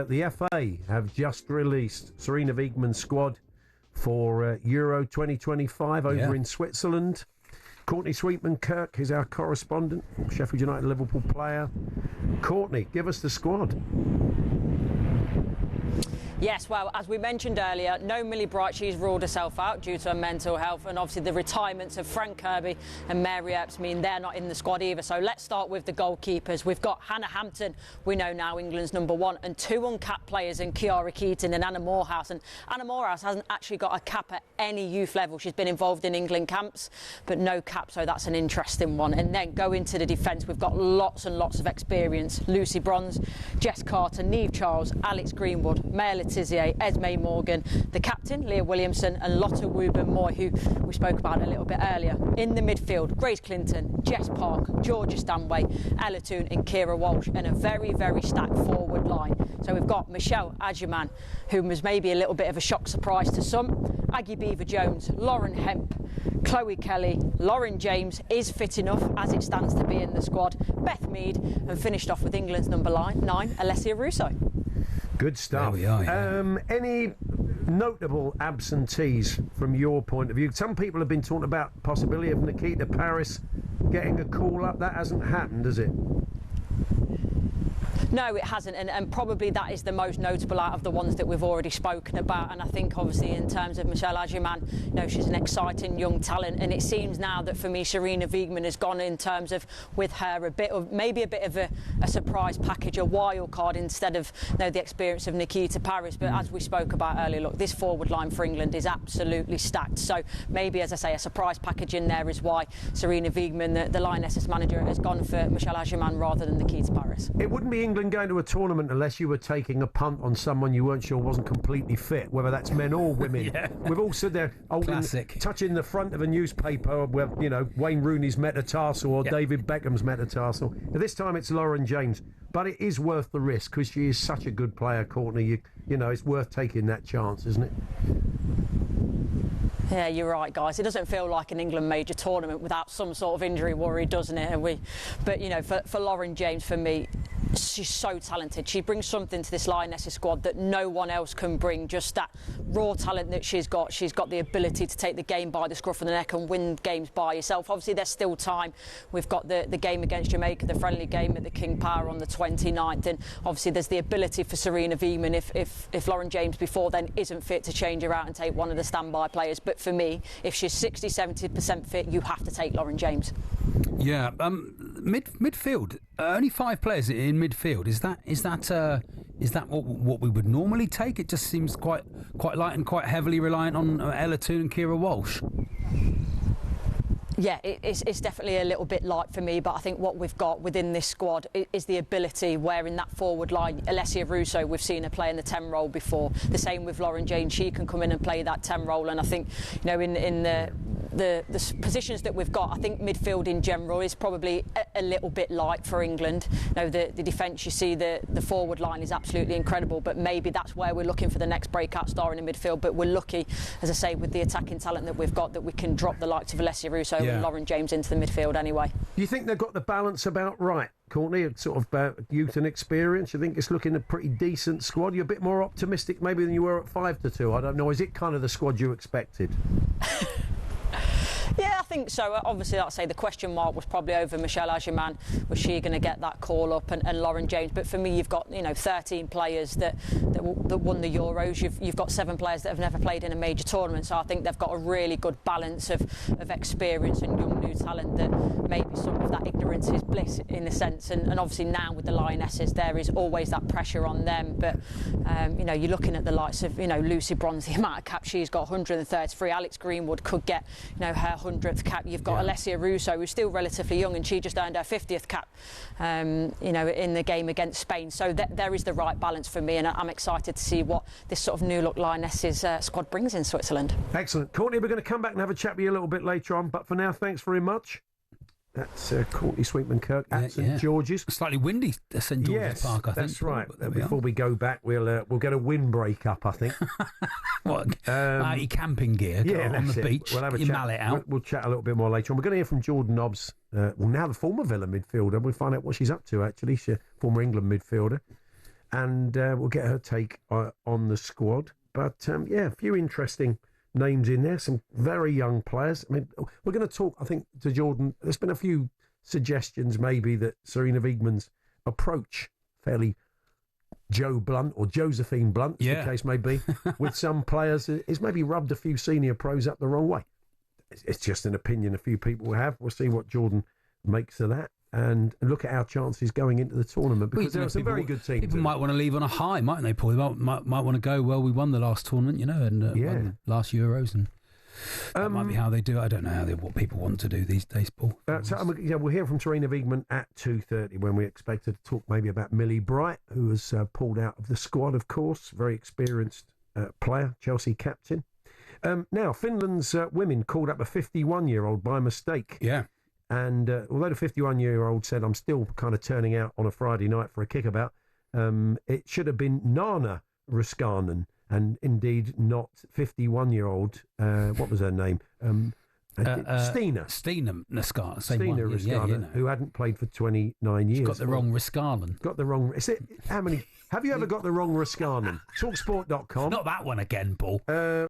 The FA have just released Sarina Wiegman's squad for Euro 2025 over in Switzerland. Courtney Sweetman-Kirk is our correspondent, Sheffield United Liverpool player. Courtney, give us the squad. Yes, well, as we mentioned earlier, no Millie Bright. She's ruled herself out due to her mental health, and obviously the retirements of Frank Kirby and Mary Earps mean they're not in the squad either. So let's start with the goalkeepers. We've got Hannah Hampton, we know now England's #1, and 2 uncapped players in Kiara Keaton and Anna Morehouse. And Anna Morehouse hasn't actually got a cap at any youth level. She's been involved in England camps, but no cap, so that's an interesting one. And then go into the defence. We've got lots and lots of experience. Lucy Bronze, Jess Carter, Neve Charles, Alex Greenwood, Maya Letizier, Esme Morgan, the captain, Leah Williamson, and Lotte Wooben-Moy, who we spoke about a little bit earlier. In the midfield, Grace Clinton, Jess Park, Georgia Stanway, Ella Toon and Kira Walsh, and a very, very stacked forward line. So we've got Michelle Agyemang, who was maybe a little bit of a shock surprise to some, Aggie Beaver-Jones, Lauren Hemp, Chloe Kelly, Lauren James is fit enough as it stands to be in the squad, Beth Mead, and finished off with England's #9, Alessia Russo. Good stuff. There we are, Any notable absentees from your point of view? Some people have been talking about the possibility of Nikita Parris getting a call up. That hasn't happened, has it? No, it hasn't, and probably that is the most notable out of the ones that we've already spoken about. And I think obviously in terms of Michelle Agyemang, you know, she's an exciting young talent, and it seems now that for me Sarina Wiegman has gone in terms of with her a bit of a surprise package, a wild card instead of, you know, the experience of Nikita Parris. But as we spoke about earlier, look, this forward line for England is absolutely stacked. So maybe, as I say, a surprise package in there is why Sarina Wiegman, the Lionesses manager, has gone for Michelle Agyemang rather than Nikita Parris. It wouldn't be England going to a tournament unless you were taking a punt on someone you weren't sure wasn't completely fit, whether that's men or women. We've all stood there touching the front of a newspaper where, you know, Wayne Rooney's metatarsal or David Beckham's metatarsal. This time it's Lauren James, but it is worth the risk because she is such a good player, Courtney. You know, it's worth taking that chance, isn't it? Yeah, you're right, guys. It doesn't feel like an England major tournament without some sort of injury worry, doesn't it? But you know, for Lauren James, for me, she's so talented. She brings something to this Lionesses squad that no one else can bring. Just that raw talent that she's got. She's got the ability to take the game by the scruff of the neck and win games by herself. Obviously, there's still time. We've got the game against Jamaica, the friendly game at the King Power on the 29th, and obviously there's the ability for Sarina Wiegman, if Lauren James before then isn't fit, to change her out and take one of the standby players. But for me, if she's 60-70% fit, you have to take Lauren James. Yeah, midfield. Only 5 players in midfield. Is that what we would normally take? It just seems quite light and quite heavily reliant on Ella Toon and Kira Walsh. Yeah, it's definitely a little bit light for me, but I think what we've got within this squad is the ability where in that forward line, Alessia Russo, we've seen her play in the 10 role before. The same with Lauren James, she can come in and play that 10 role, and I think, you know, in the positions that we've got, I think midfield in general is probably a little bit light for England. You know, the defence, you see the forward line is absolutely incredible, but maybe that's where we're looking for the next breakout star in the midfield. But we're lucky, as I say, with the attacking talent that we've got, that we can drop the likes of Alessia Russo and Lauren James into the midfield anyway. Do you think they've got the balance about right, Courtney? Sort of youth and experience. You think it's looking a pretty decent squad? You're a bit more optimistic maybe than you were at 5-2. I don't know. Is it kind of the squad you expected? Yeah, I think so. Obviously, like I say, the question mark was probably over Michelle Agyemang. Was she going to get that call up? And Lauren James. But for me, you've got, you know, 13 players that won the Euros. You've got 7 players that have never played in a major tournament. So I think they've got a really good balance of experience and young new talent, that maybe some of that ignorance is bliss in a sense. And obviously now with the Lionesses, there is always that pressure on them. But, you know, you're looking at the likes of, you know, Lucy Bronze, the amount of caps she's got, 133. Alex Greenwood could get, you know, her 100th cap. You've got Alessia Russo, who's still relatively young, and she just earned her 50th cap, you know, in the game against Spain. So there is the right balance for me, and I'm excited to see what this sort of new look Lionesses squad brings in Switzerland. Excellent. Courtney, we're going to come back and have a chat with you a little bit later on, but for now, thanks very much. That's Courtney Sweetman-Kirk at St George's. Slightly windy at St George's Park, I think. That's right. Before we go back, we'll get a windbreak up, I think. What? Your camping gear on the beach. We'll have a your chat. mallet out. We'll chat a little bit more later on. We're going to hear from Jordan Nobbs, now the former Villa midfielder. We'll find out what she's up to, actually. She's a former England midfielder. and we'll get her take on the squad. But, a few interesting names in there, some very young players. I mean, we're going to talk, I think, to Jordan. There's been a few suggestions maybe that Sarina Wiegman's approach, fairly Joe Blunt or Josephine Blunt, as the case may be, with some players is maybe rubbed a few senior pros up the wrong way. It's just an opinion a few people have. We'll see what Jordan makes of that and look at our chances going into the tournament, because there are some very good teams. People might want to leave on a high, mightn't they, Paul? They might want to go, well, we won the last tournament, and won the last Euros, and that might be how they do it. I don't know what people want to do these days, Paul. We'll hear from Sarina Wiegman at 2:30 when we expect her to talk maybe about Millie Bright, who was pulled out of the squad, of course. Very experienced player, Chelsea captain. Now, Finland's women called up a 51-year-old by mistake. Yeah. And although the 51-year-old said, I'm still kind of turning out on a Friday night for a kickabout, it should have been Nana Ruskanen, and indeed not 51-year-old, what was her name? Stina Ruskanen, who hadn't played for 29 years. She's got the wrong Ruskanen. Got the wrong... Have you ever got the wrong Ruskanen? talkSPORT.com. Not that one again, Paul.